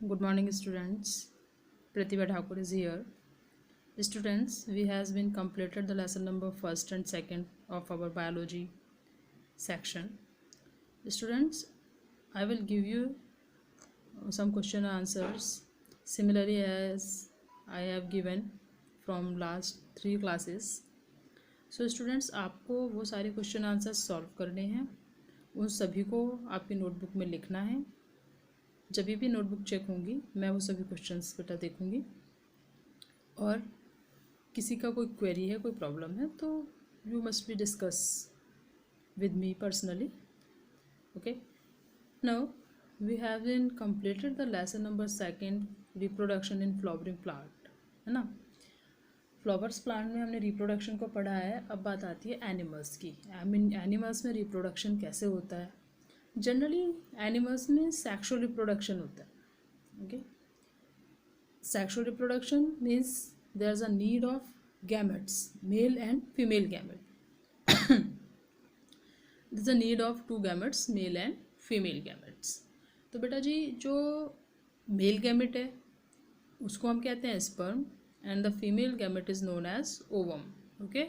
Good morning, students. Pratibha Thakur is here. Students, we has been completed the lesson number first and second of our biology section. Students, I will give you some question answers similarly as I have given from last 3 classes. So students, आपको वो सारे question answer solve करने हैं, उन सभी को आपकी notebook में लिखना है। जब भी नोटबुक चेक होंगी मैं वो सभी क्वेश्चंस बेटा देखूंगी, और किसी का कोई क्वेरी है, कोई प्रॉब्लम है तो you must be discuss with me personally. Okay, now we have been completed the lesson number second, reproduction in flowering plant, है ना. फ्लावर्स प्लांट में हमने रिप्रोडक्शन को पढ़ा है. अब बात आती है एनिमल्स की. एनिमल्स में रिप्रोडक्शन कैसे होता है. जनरली एनिमल्स में सेक्सुअल रिप्रोडक्शन होता है. Okay, sexual reproduction means there is a need of gametes, male and female gamete. This a need of two gametes, male and female gametes. तो बेटा जी, जो मेल गैमेट है उसको हम कहते हैं sperm, and the female gamete is known as ovum. Okay,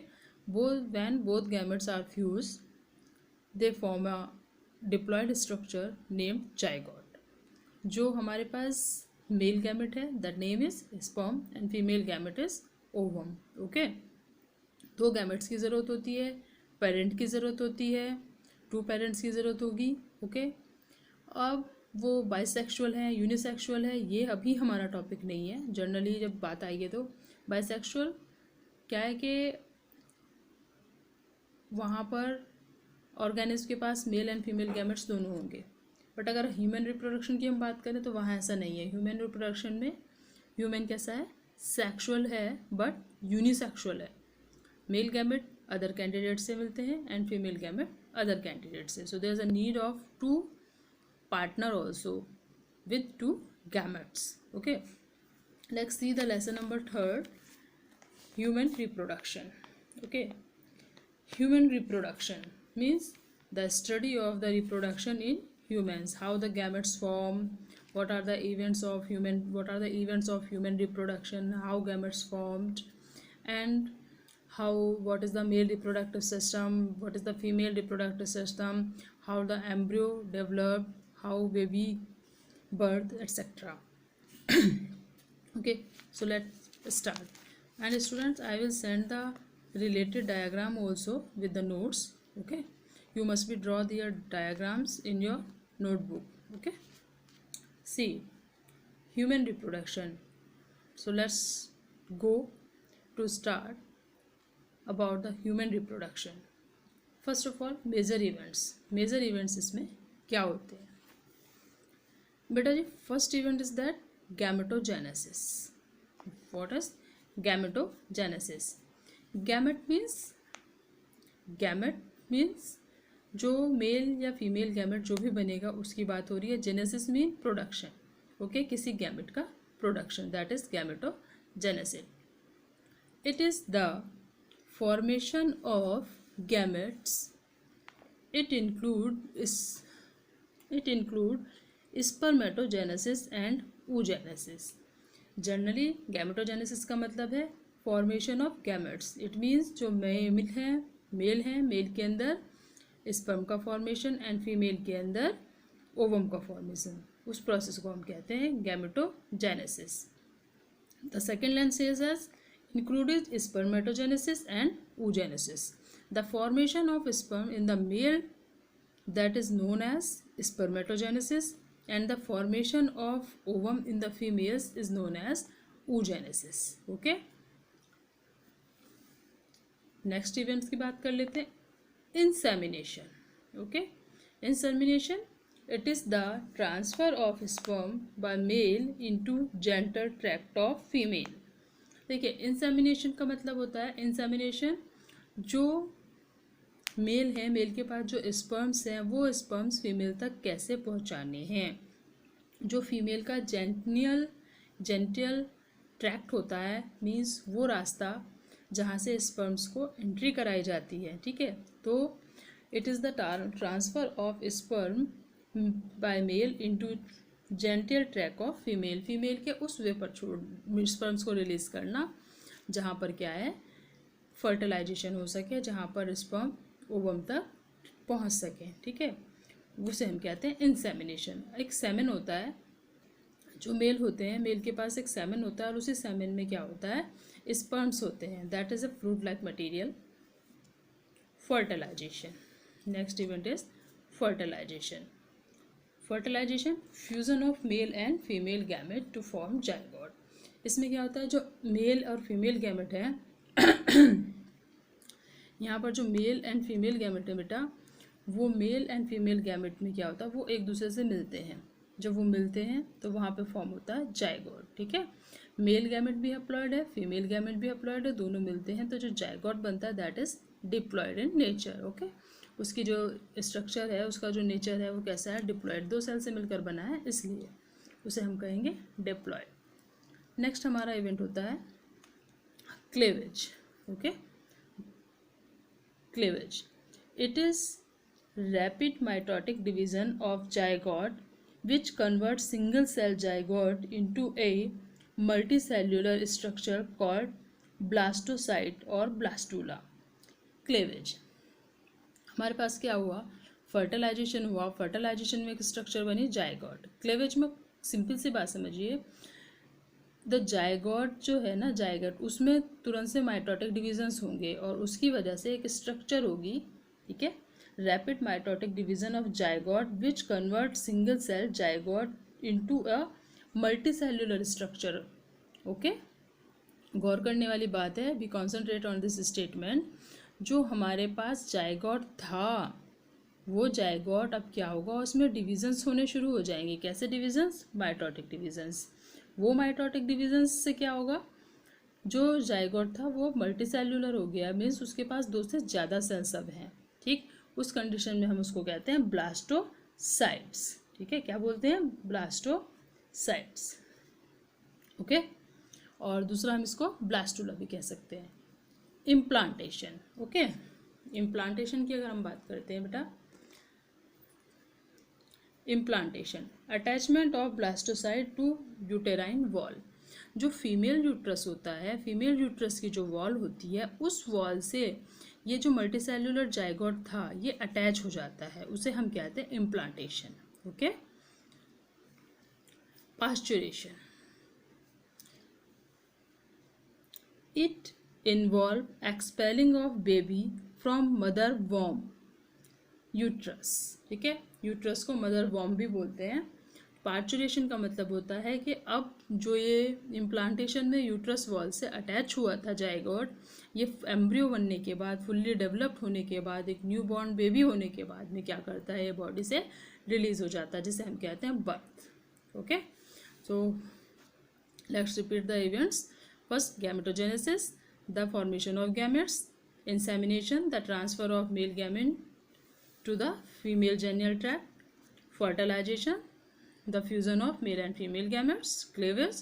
when both gametes are fused they form a diploid structure named zygote. जो हमारे पास मेल गैमेट है that name is sperm and female gamete is ovum. Okay, दो gametes की ज़रूरत होती है, parent की ज़रूरत होती है, टू पेरेंट्स की ज़रूरत होगी. ओके, अब वो बाइसेक्सुअल है, यूनिसेक्सुअल है, ये अभी हमारा टॉपिक नहीं है. जनरली जब बात आएगी तो बाइसेक्सुअल क्या है कि वहाँ पर ऑर्गेनिज्म के पास मेल एंड फीमेल गैमेट्स दोनों होंगे. बट अगर ह्यूमन रिप्रोडक्शन की हम बात करें तो वहाँ ऐसा नहीं है. ह्यूमन रिप्रोडक्शन में ह्यूमन कैसा है, सेक्सुअल है बट यूनिसेक्सुअल है. मेल गैमेट अदर कैंडिडेट से मिलते हैं and female gamete other candidate से. So there is a need of two partner also with two gametes. Okay, let's see the lesson number 3rd, human reproduction. Okay, human reproduction means the study of the reproduction in humans, how the gametes form, what are the events of human reproduction, how gametes formed, and what is the male reproductive system, what is the female reproductive system, how the embryo developed, how baby birth, etc. Okay, so let's start. And students, I will send the related diagram also with the notes. Okay, you must be draw their diagrams in your notebook. Okay, see, human reproduction. So let's go to start about the human reproduction. First of all, major events इसमें क्या होते हैं बेटा जी. First event is that gametogenesis. What is gametogenesis? Gamete means जो male या female gamete जो भी बनेगा उसकी बात हो रही है. Genesis mean production. ओके, किसी गैमेट का production, that is gametogenesis. It is the formation of gametes. It include spermatogenesis and oogenesis. Generally gametogenesis का मतलब है formation of gametes. It means जो मेल है, मेल के अंदर स्पर्म का फॉर्मेशन एंड फीमेल के अंदर ओवम का फॉर्मेशन. उस प्रोसेस को हम कहते हैं gametogenesis. The second line says as included spermatogenesis and oogenesis. The formation of sperm in the male, that is known as spermatogenesis, and the formation of ovum in the females is known as oogenesis. Okay, next events की बात कर लेते हैं. insemination. Okay, insemination, it is the transfer of sperm by male into genital tract of female. देखिए, insemination का मतलब होता है, insemination जो मेल है, मेल के पास जो स्पर्म्स हैं वो स्पर्म्स फीमेल तक कैसे पहुंचाने हैं. जो फीमेल का जेनिटल ट्रैक्ट होता है, मींस वो रास्ता जहाँ से स्पर्म्स को एंट्री कराई जाती है. ठीक है, तो it is the transfer of sperm by male into genital tract of female, female के उस वे पर छोड़ स्पर्म्स को रिलीज करना जहाँ पर क्या है फर्टिलाइजेशन हो सके, जहाँ पर स्पर्म ओवम तक पहुँच सके, ठीक है, उसे हम कहते हैं इंसेमिनेशन। एक सेमेन होता है, जो मेल होते हैं, मेल के पास एक सेमेन होता है और उसी सेमेन में क्या होता है स्पर्म्स होते हैं, that is a fruit like material, fertilization. Next event is fertilization. Fertilization fusion of male and female gamete to form zygote. इसमें क्या होता है जो मेल और फीमेल गैमेट है यहाँ पर जो मेल एंड फीमेल गैमेट है बेटा, वो मेल एंड फीमेल गैमेट में क्या होता है वो एक दूसरे से मिलते हैं, जब वो मिलते हैं तो वहाँ पे फॉर्म होता है जाइगोट, ठीक है। मेल गैमेट भी हैप्लॉइड है, फीमेल गैमेट भी हैप्लॉइड है, दोनों मिलते हैं तो जो जाइगोट बनता है that is diploid in nature, okay. उसकी जो स्ट्रक्चर है, उसका जो नेचर है वो कैसा है, डिप्लॉइड, दो सेल से मिलकर बना है, इसलिए उसे हम कहेंगे डिप्लॉइड। नेक्स्ट हमारा इवेंट होता है cleavage, okay. Cleavage, it is rapid mitotic division of zygote which converts single cell zygote into a multicellular structure called blastocyte or blastula. Cleavage, हमारे पास क्या हुआ, फर्टिलाइजेशन हुआ, फर्टिलाइजेशन में एक स्ट्रक्चर बनी जाइगोट। क्लेवेज में सिंपल सी बात समझिए, द जाइगोट जो है ना जाइगोट, उसमें तुरंत से माइटोटिक डिविजन्स होंगे और उसकी वजह से एक स्ट्रक्चर होगी, ठीक है, rapid mitotic division of zygote which converts single cell zygote into a multicellular structure, okay। गौर करने वाली बात है, we concentrate on this statement, जो हमारे पास जाइगोट था वो जाइगोट अब क्या होगा, उसमें डिविजन्स होने शुरू हो जाएंगे। कैसे डिविजन्स, माइटोटिक डिविजन्स। वो माइटोटिक डिविजन्स से क्या होगा, जो जाइगोट था वो मल्टीसेल्युलर हो गया, मीन्स उसके पास दो से ज़्यादा सेल्स अब हैं, ठीक। उस कंडीशन में हम उसको कहते हैं ब्लास्टोसाइट्स, ठीक है, क्या बोलते हैं, ब्लास्टोसाइट्स, ओके। और दूसरा हम इसको ब्लास्टुला भी कह सकते हैं। Implantation, okay. इम्प्लांटेशन की अगर हम बात करते हैं बेटा, implantation, attachment of blastocyst to uterine wall. जो फीमेल यूट्रस होता है, फीमेल यूट्रस की जो वॉल होती है, उस वॉल से ये जो मल्टीसेल्युलर जाइगोट था ये अटैच हो जाता है, उसे हम कहते हैं implantation, okay. Parturition, it involve expelling of baby from mother वॉर्म यूट्रस, ठीक है, यूट्रस को मदर वॉर्म भी बोलते हैं। पार्चुरेशन का मतलब होता है कि अब जो ये इम्प्लांटेशन में यूट्रस वॉल से अटैच हुआ था जाइगोट, ये एम्ब्रियो बनने के बाद, फुल्ली डेवलप्ड होने के बाद, एक न्यू बॉर्न बेबी होने के बाद में क्या करता है, ये बॉडी से रिलीज हो जाता है, जिसे हम कहते हैं birth, okay. So let's repeat the events. First, gametogenesis, the formation of gametes, insemination, the transfer of male gamete to the female genital tract, fertilization, the fusion of male and female gametes, cleavage,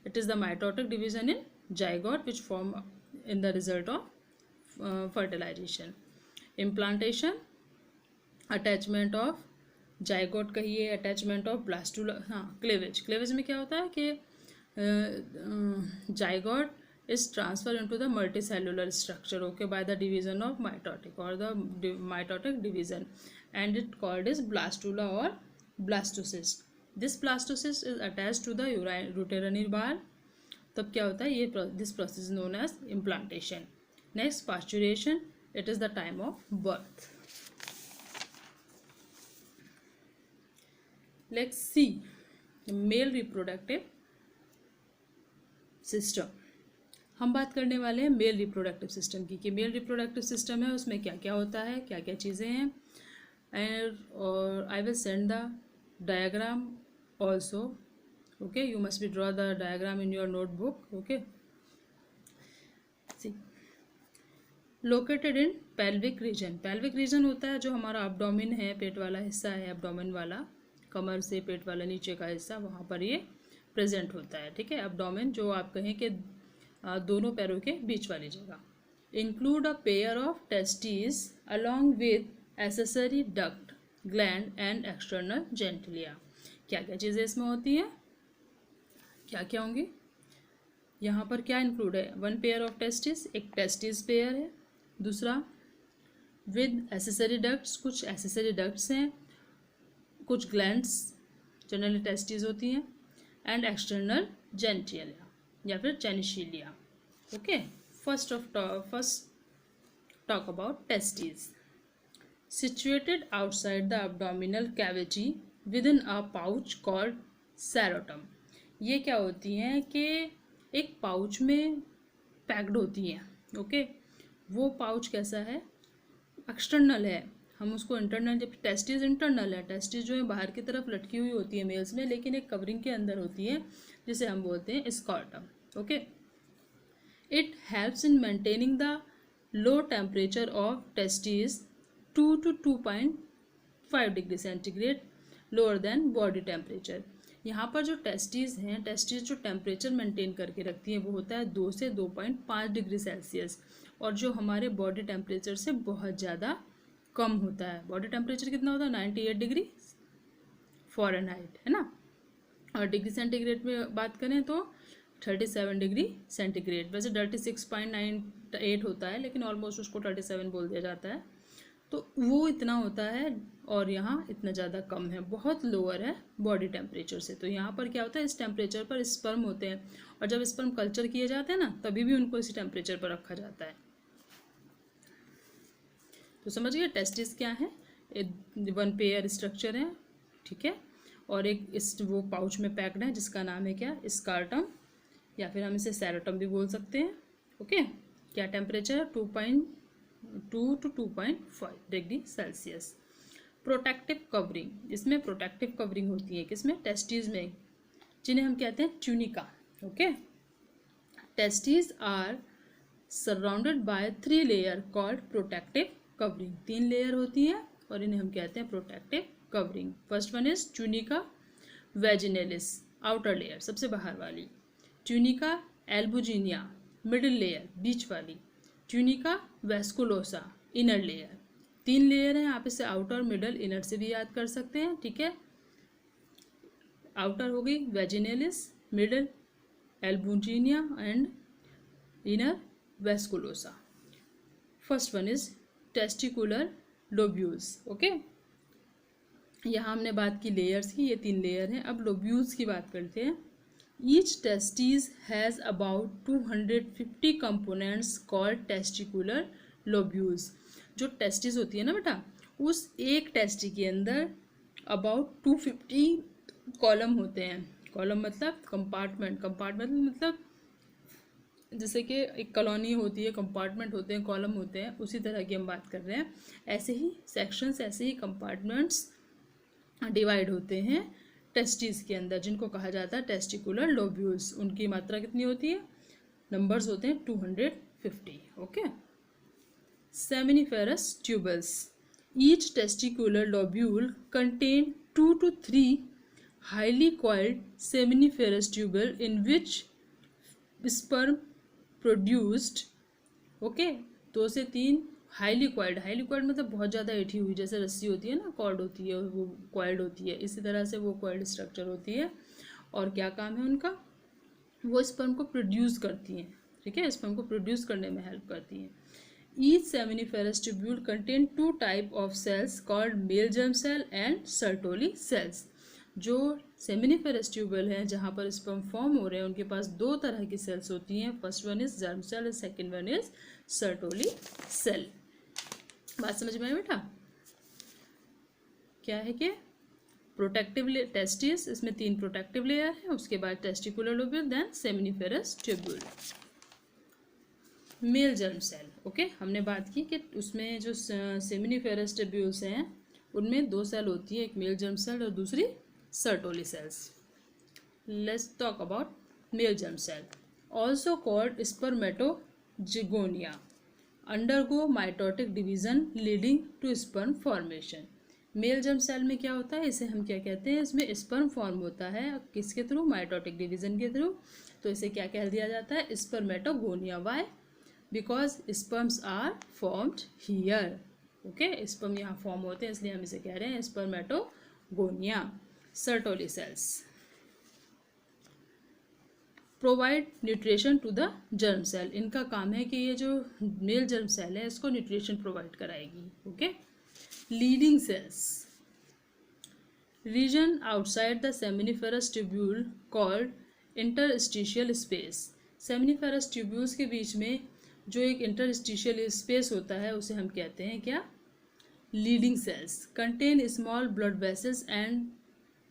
it is the mitotic division in zygote which form in the result of fertilization, implantation, attachment of zygote कहिए, attachment of blastula, हाँ cleavage, cleavage में क्या होता है कि zygote is transferred into the multicellular structure, okay, by the division of mitotic or the mitotic division, and it called as blastula or blastocyst. This blastocyst is attached to the uterine wall, तब क्या होता है ये this process is known as implantation. Next, parturition, it is the time of birth. Let's see male reproductive system. हम बात करने वाले हैं मेल रिप्रोडक्टिव सिस्टम की, कि मेल रिप्रोडक्टिव सिस्टम है उसमें क्या क्या होता है, क्या क्या चीज़ें हैं, और I will send the diagram also, okay, you must be draw the diagram in your notebook, okay. See, located in pelvic region, pelvic region होता है जो हमारा एब्डोमेन है, पेट वाला हिस्सा है, एब्डोमेन वाला, कमर से पेट वाला नीचे का हिस्सा, वहाँ पर ये प्रेजेंट होता है, ठीक है। एब्डोमेन जो आप कहें कि दोनों पैरों के बीच वाली जगह, include a pair of testis along with accessory duct, gland and external genitalia. क्या क्या चीज़ें इसमें होती हैं, क्या क्या होंगी। यहाँ पर क्या इंक्लूड है, 1 पेयर ऑफ टेस्टिस, एक टेस्टिस पेयर है। दूसरा विद एसेसरी डक्ट्स, कुछ एसेसरी डक्ट्स हैं, कुछ ग्लैंड्स जनरली टेस्टिस होती हैं, एंड एक्सटर्नल जेनिटिलिया या फिर genitalia. Okay, first talk about testis. Situated outside the abdominal cavity within a pouch called scrotum. ये क्या होती हैं कि एक पाउच में पैक्ड होती हैं। ओके, वो पाउच कैसा है, एक्सटर्नल है, हम उसको इंटरनल, जब टेस्टिस इंटरनल है, टेस्टिस जो है बाहर की तरफ लटकी हुई होती है मेल्स में, लेकिन एक कवरिंग के अंदर होती है जिसे हम बोलते हैं scrotum. Okay, it helps in maintaining the low temperature of testis 2 to 2.5 degree centigrade lower than body temperature. यहाँ पर जो टेस्टिस हैं, टेस्टिस जो टेम्परेचर मेंटेन करके रखती हैं वो होता है 2 से 2.5 डिग्री सेल्सियस, और जो हमारे बॉडी टेम्परेचर से बहुत ज़्यादा कम होता है। बॉडी टेम्परेचर कितना होता है, 98 डिग्री फ़ारेनहाइट, है ना। और डिग्री सेंटीग्रेड में बात करें तो 37 डिग्री सेंटीग्रेड। वैसे 36.98 होता है, लेकिन ऑलमोस्ट उसको 37 बोल दिया जाता है। तो वो इतना होता है और यहाँ इतना ज़्यादा कम है, बहुत लोअर है बॉडी टेम्परेचर से। तो यहाँ पर क्या होता है, इस टेम्परेचर पर स्पर्म होते हैं, और जब स्पर्म कल्चर किए जाते हैं ना, तभी भी उनको इसी टेम्परेचर पर रखा जाता है। तो समझ गए टेस्टिस क्या है, 1 पेयर स्ट्रक्चर है, ठीक है, और एक वो पाउच में पैक्ड है जिसका नाम है क्या, स्कॉर्टम, या फिर हम इसे सेरोटम भी बोल सकते हैं। ओके, क्या टेम्परेचर है, 2 to 2.5 degree Celsius. Protective covering, इसमें प्रोटेक्टिव कवरिंग होती है किसमें, टेस्टिस में, जिन्हें हम कहते हैं tunica. Okay, testis are surrounded by 3 layer called protective covering. 3 layer होती हैं और इन्हें हम कहते हैं protective covering. First one is tunica vaginalis, outer layer सबसे बाहर वाली। ट्यूनिका एल्बुजिनिया, मिडिल लेयर बीच वाली। Tunica vasculosa, inner layer. 3 layer हैं, आप इसे आउटर, मिडल, इनर से भी याद कर सकते हैं, ठीक है। आउटर हो गई vaginalis, middle albuginea and inner vasculosa. First one is testicular lobules. Okay, यहाँ हमने बात की लेयर्स की, ये 3 लेयर हैं। अब लोब्यूल्स की बात करते हैं। Each testis has about 250 components called testicular lobules। जो टेस्टिस होती है ना बेटा, उस एक टेस्टी के अंदर अबाउट 250 कॉलम होते हैं। कॉलम मतलब कंपार्टमेंट, कंपार्टमेंट मतलब जैसे कि एक कॉलोनी होती है, कंपार्टमेंट होते हैं, कॉलम होते हैं, उसी तरह की हम बात कर रहे हैं। ऐसे ही सेक्शंस, ऐसे ही कंपार्टमेंट्स डिवाइड होते हैं टेस्टिस के अंदर, जिनको कहा जाता है टेस्टिकुलर लोब्यूल्स। उनकी मात्रा कितनी होती है, नंबर्स होते हैं 250। Okay, seminiferous tubules, each testicular lobule contain 2 to 3 highly coiled seminiferous tubule in which sperm produced. Okay, 2 से 3 हाईली कॉइल्ड, हाईली कॉइल्ड मतलब बहुत ज़्यादा ऐठी हुई, जैसे रस्सी होती है ना, कॉर्ड होती है, वो कॉइल्ड होती है, इसी तरह से वो कॉइल्ड स्ट्रक्चर होती है। और क्या काम है उनका, वो स्पर्म को प्रोड्यूस करती हैं, ठीक है, स्पर्म को प्रोड्यूस करने में हेल्प करती हैं। Each seminiferous tubule contain 2 type of cells called male germ cell and Sertoli cells. जो सेमिनिफेरस ट्यूबल हैं जहाँ पर स्पर्म फॉर्म हो रहे हैं, उनके पास 2 तरह की सेल्स होती हैं। First one is germ cell और second one is Sertoli cell. बात समझ में आए बेटा, क्या है कि प्रोटेक्टिव टेस्टिस, इसमें 3 प्रोटेक्टिव लेयर है, उसके बाद testicular lobule, then seminiferous tubule. Male germ cell, okay, हमने बात की कि उसमें जो सेमिनिफेरस ट्यूब्यूल्स हैं उनमें 2 सेल होती है, एक मेल जर्म सेल और दूसरी Sertoli cells. Let's talk about male germ cell, also called spermatogonia, undergo mitotic division leading to sperm formation. Male germ cell में क्या होता है, इसे हम क्या कहते हैं, इसमें स्पर्म फॉर्म होता है किसके थ्रू, माइटोटिक डिवीजन के थ्रू। तो इसे क्या कह दिया जाता है, spermatogonia. Why, because sperms are formed here. Okay, sperm यहाँ फॉर्म होते हैं, इसलिए हम इसे कह रहे हैं spermatogonia. Sertoli cells provide nutrition to the germ cell. इनका काम है कि ये जो मेल जर्म सेल है इसको न्यूट्रिशन प्रोवाइड कराएगी। Okay, Leydig cells region outside the seminiferous tubule called interstitial space. Seminiferous tubules के बीच में जो एक इंटरस्टिशियल स्पेस होता है उसे हम कहते हैं क्या? Leydig cells. Contain small blood vessels and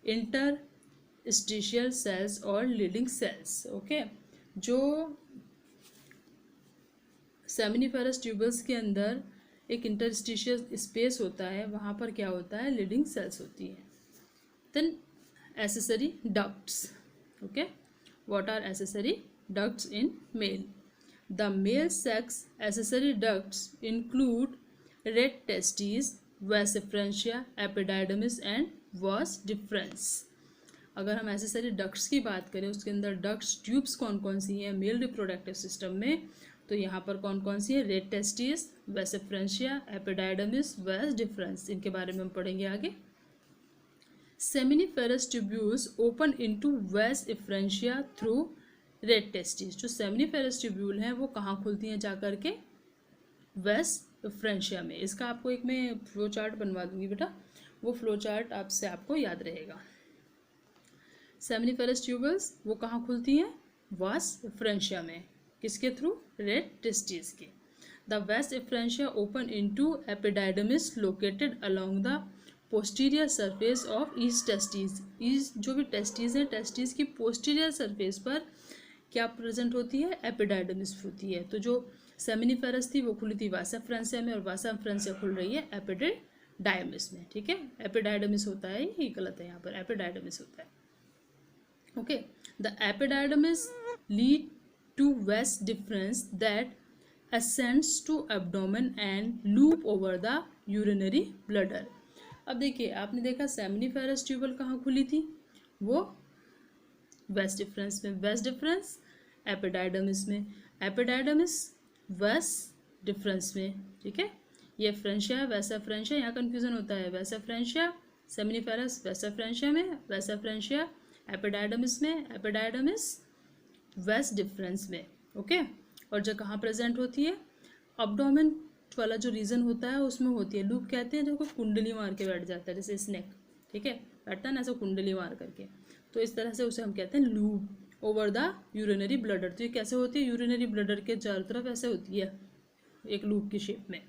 interstitial cells और लीडिंग सेल्स। ओके, जो सेमिनिफेरस ट्यूब्यूल्स के अंदर एक इंटरस्टिशियल स्पेस होता है, वहाँ पर क्या होता है? लीडिंग सेल्स होती है। Then accessory ducts. Okay, what are accessory ducts in male? The male sex accessory ducts include red testes, vas efferentia, epididymis and vas deferens. अगर हम accessory ducts की बात करें, उसके अंदर ducts ट्यूब्स कौन कौन सी हैं मेल रिप्रोडक्टिव सिस्टम में, तो यहाँ पर कौन कौन सी है? Red testis, vas efferentia, epididymis, vas deferens। इनके बारे में हम पढ़ेंगे आगे। Seminiferous tubules open into vas efferentia through red testis. जो सेमिनिफेरस ट्यूब्यूल हैं वो कहाँ खुलती हैं? जाकर के vas efferentia में। इसका आपको एक मैं फ्लो चार्ट बनवा दूंगी बेटा, वो फ्लो चार्ट आपसे आपको याद रहेगा। सेमिनिफेरस ट्यूब्यूल्स वो कहाँ खुलती हैं? vas efferentia में। किसके थ्रू? रेड टेस्टिस के। The vas efferentia open into epididymis located along the posterior surface of each testis. Each जो भी टेस्टिस है, टेस्टिस की पोस्टीरियर सरफेस पर क्या प्रेजेंट होती है? एपिडाइडमिस होती है। तो जो सेमिनिफेरस थी वो खुली थी vas efferentia में, और vas efferentia खुल रही है एपिडाइडमिस में। ठीक है, एपिडाइडमिस होता है, ये गलत है, यहाँ पर एपिडाइडमिस होता है। Okay, the epididymis lead to vas deferens that ascends to abdomen and loop over the urinary bladder. अब देखिए, आपने देखा सेमिनिफेरस ट्यूबल कहाँ खुली थी? वो vas deferens में। vas deferens एपिडाइडमिस में, एपिडाइडमिस vas deferens में। ठीक है, ये फ्रेंशिया है, vas efferentia, यहाँ कन्फ्यूजन होता है। vas efferentia seminiferous vas efferentia में, vas efferentia एपिडाइडमिस में, एपिडाइडमिस vas deferens में। ओके, और जो कहाँ प्रेजेंट होती है? अब्डोमेन वाला जो रीजन होता है उसमें होती है। लूप कहते हैं जो कोई कुंडली मार के बैठ जाता है, जैसे स्नेक। ठीक है, बैठता है ना ऐसे कुंडली मार करके, तो इस तरह से उसे हम कहते हैं loop over the urinary bladder. तो ये कैसे होती है? यूरिनरी ब्लडर के चारों तरफ ऐसे होती है, एक लूप की शेप में।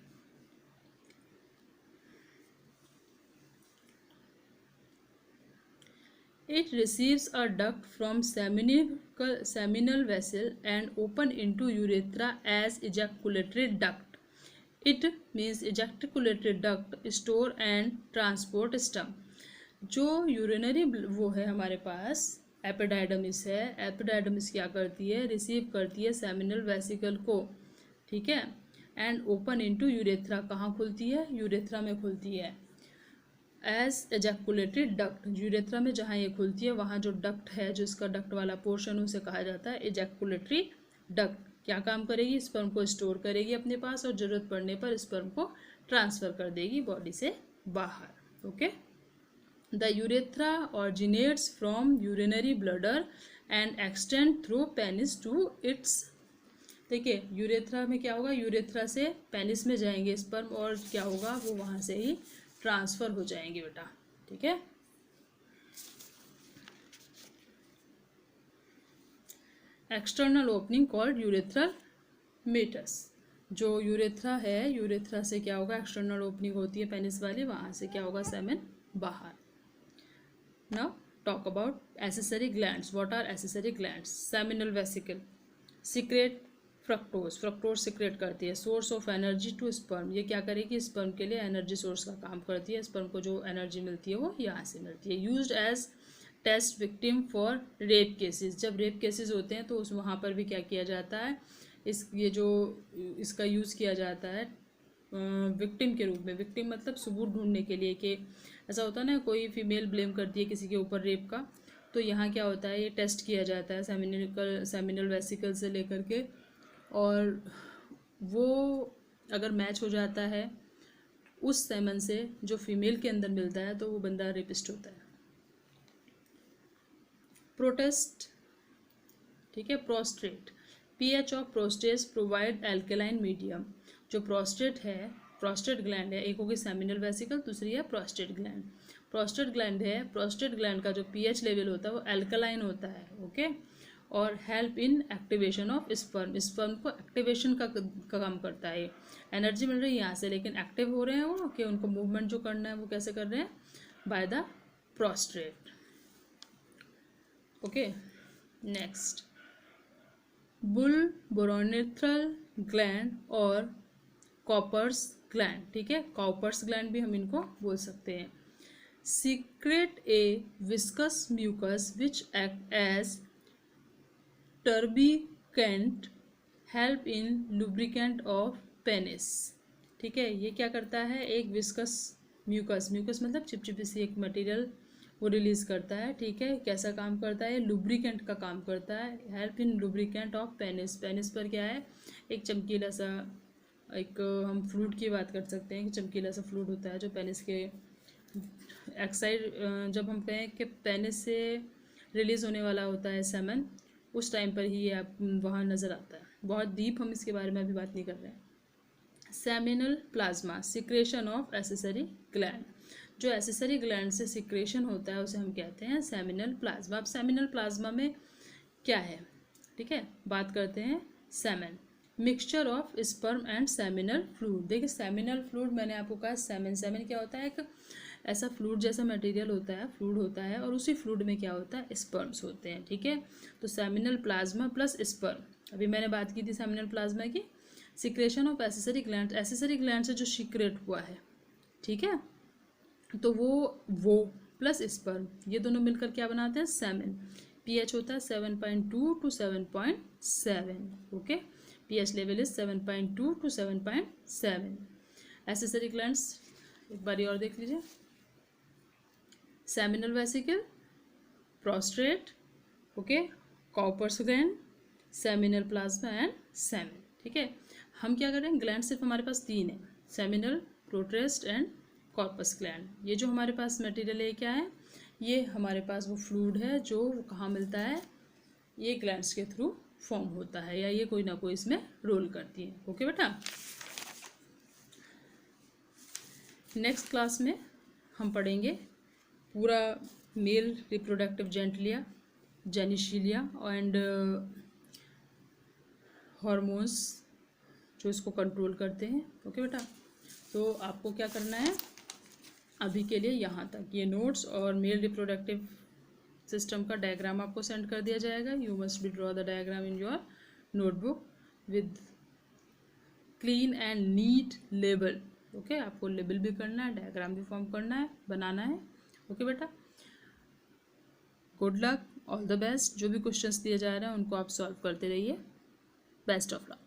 It receives a duct from seminal vessel and open into urethra as ejaculatory duct. It means ejaculatory duct, store and transport stem. जो यूरिनरी वो है हमारे पास एपिडाइडमिस है, एपिडाइडमिस क्या करती है? रिसीव करती है सेमिनल वेसिकल को। ठीक है, एंड ओपन इनटू यूरेथ्रा। कहाँ खुलती है? यूरेथ्रा में खुलती है। एज एजैकुलेटरी डक्ट, यूरेथ्रा में जहाँ ये खुलती है वहाँ जो डक्ट है, जो इसका डक्ट वाला पोर्शन उसे कहा जाता है एजैकुलेटरी डक्ट। क्या काम करेगी? स्पर्म को स्टोर करेगी अपने पास, और ज़रूरत पड़ने पर स्पर्म को ट्रांसफ़र कर देगी बॉडी से बाहर। Okay, the urethra originates from urinary bladder and extend through penis to its. देखिए, यूरेथ्रा में क्या होगा? यूरेथ्रा से पेनिस में जाएंगे स्पर्म, और क्या होगा? वो वहाँ से ही ट्रांसफ़र हो जाएंगे बेटा। ठीक है, external opening called urethral meatus. जो यूरेथ्रा है, यूरेथ्रा से क्या होगा? एक्सटर्नल ओपनिंग होती है पेनिस वाली, वहाँ से क्या होगा? सेमेन बाहर। Now talk about accessory glands. What are accessory glands? Seminal vesicle secrete fructose, fructose secrete करती है। Source of energy to sperm, ये क्या करेगी? स्पर्म के लिए एनर्जी सोर्स का काम करती है। स्पर्म को जो एनर्जी मिलती है वो यहाँ से मिलती है। Used as test victim for rape cases, जब रेप केसेस होते हैं तो उस वहाँ पर भी क्या किया जाता है? इसका यूज़ किया जाता है विक्टिम के रूप में। विक्टिम मतलब सबूत ढूंढने के लिए, कि ऐसा होता है ना, कोई फीमेल ब्लेम करती है किसी के ऊपर रेप का, तो यहाँ क्या होता है? ये टेस्ट किया जाता है सेमिनल वेसिकल से लेकर के, और वो अगर मैच हो जाता है उस सेमन से जो फीमेल के अंदर मिलता है तो वो बंदा रेपिस्ट होता है। प्रोटेस्ट, ठीक है, prostate, pH of prostate provide alkaline medium. जो प्रोस्टेट है, प्रोस्टेट ग्लैंड है, एक होगी सेमिनल वेसिकल, दूसरी है प्रोस्टेट ग्लैंड। प्रोस्टेट ग्लैंड है, प्रोस्टेट ग्लैंड का जो पीएच लेवल होता है वो एल्कलाइन होता है, ओके। और help in activation of sperm, sperm को एक्टिवेशन का काम करता है। एनर्जी मिल रही है यहाँ से, लेकिन एक्टिव हो रहे हैं वो कि उनको मूवमेंट जो करना है वो कैसे कर रहे हैं, by the prostate, okay. Next, bulbourethral gland और कॉपर्स ग्लैंड, ठीक है, कॉपर्स ग्लैंड भी हम इनको बोल सकते हैं। Secrete a viscous mucus which act as टर्बिकेंट, help in lubricant of penis, ठीक है। ये क्या करता है, एक विस्कस म्यूकस, म्यूकस मतलब चिपचिपी सी एक मटेरियल वो रिलीज करता है, ठीक है। कैसा काम करता है, लुब्रिकेंट का काम करता है, help in lubricant of penis. Penis पर क्या है, एक चमकीला सा, एक हम फ्लूइड की बात कर सकते हैं कि चमकीला सा फ्लूइड होता है जो पेनिस के एक्साइड, जब हम कहें कि पेनिस से रिलीज होने वाला होता है सेमन, उस टाइम पर ही ये आप वहाँ नज़र आता है। बहुत डीप हम इसके बारे में अभी बात नहीं कर रहे हैं। Seminal plasma, secretion of accessory gland, जो एसेसरी ग्लैंड से सिक्रेशन होता है उसे हम कहते हैं सेमिनल प्लाज्मा। अब सेमिनल प्लाज्मा में क्या है, ठीक है, बात करते हैं semen, mixture of sperm and seminal fluid. देखिए सेमिनल फ्लूइड मैंने आपको कहा, सेमन, सेमन क्या होता है, एक ऐसा फ्लूइड जैसा मटेरियल होता है, फ्लूइड होता है, और उसी फ्लूइड में क्या होता है, स्पर्म्स होते हैं, ठीक है। तो सेमिनल प्लाज्मा प्लस स्पर्म, अभी मैंने बात की थी सेमिनल प्लाज्मा की, secretion of accessory gland, accessory gland से जो सीक्रेट हुआ है, ठीक है, तो वो प्लस स्पर्म, ये दोनों मिलकर क्या बनाते हैं, सेमन। पीएच होता है 7.2 to 7.7, okay, pH level is 7.2 to 7.7। Accessory glands एक बारी और देख लीजिए, seminal vesicle, prostate, okay, Cowper's gland, seminal plasma and semen, ठीक है। हम क्या कर रहे हैं, ग्लैंड सिर्फ हमारे पास तीन है, seminal, protest and corpus gland. ये जो हमारे पास मटेरियल है क्या है, ये हमारे पास वो फ्लूइड है जो कहाँ मिलता है, ये ग्लैंड्स के थ्रू फॉर्म होता है, या ये कोई ना कोई इसमें रोल करती है, ओके बेटा। नेक्स्ट क्लास में हम पढ़ेंगे पूरा मेल रिप्रोडक्टिव जेंटलिया, जेनिशिलिया एंड हॉर्मोन्स जो इसको कंट्रोल करते हैं, ओके बेटा। तो आपको क्या करना है, अभी के लिए यहाँ तक ये नोट्स और मेल रिप्रोडक्टिव सिस्टम का डायग्राम आपको सेंड कर दिया जाएगा। You must be draw the diagram in your notebook with clean and neat label, okay. आपको लेबल भी करना है, डायग्राम भी फॉर्म करना है, बनाना है, ओके बेटा। Good luck, all the best. जो भी क्वेश्चंस दिए जा रहे हैं उनको आप सॉल्व करते रहिए। Best of luck.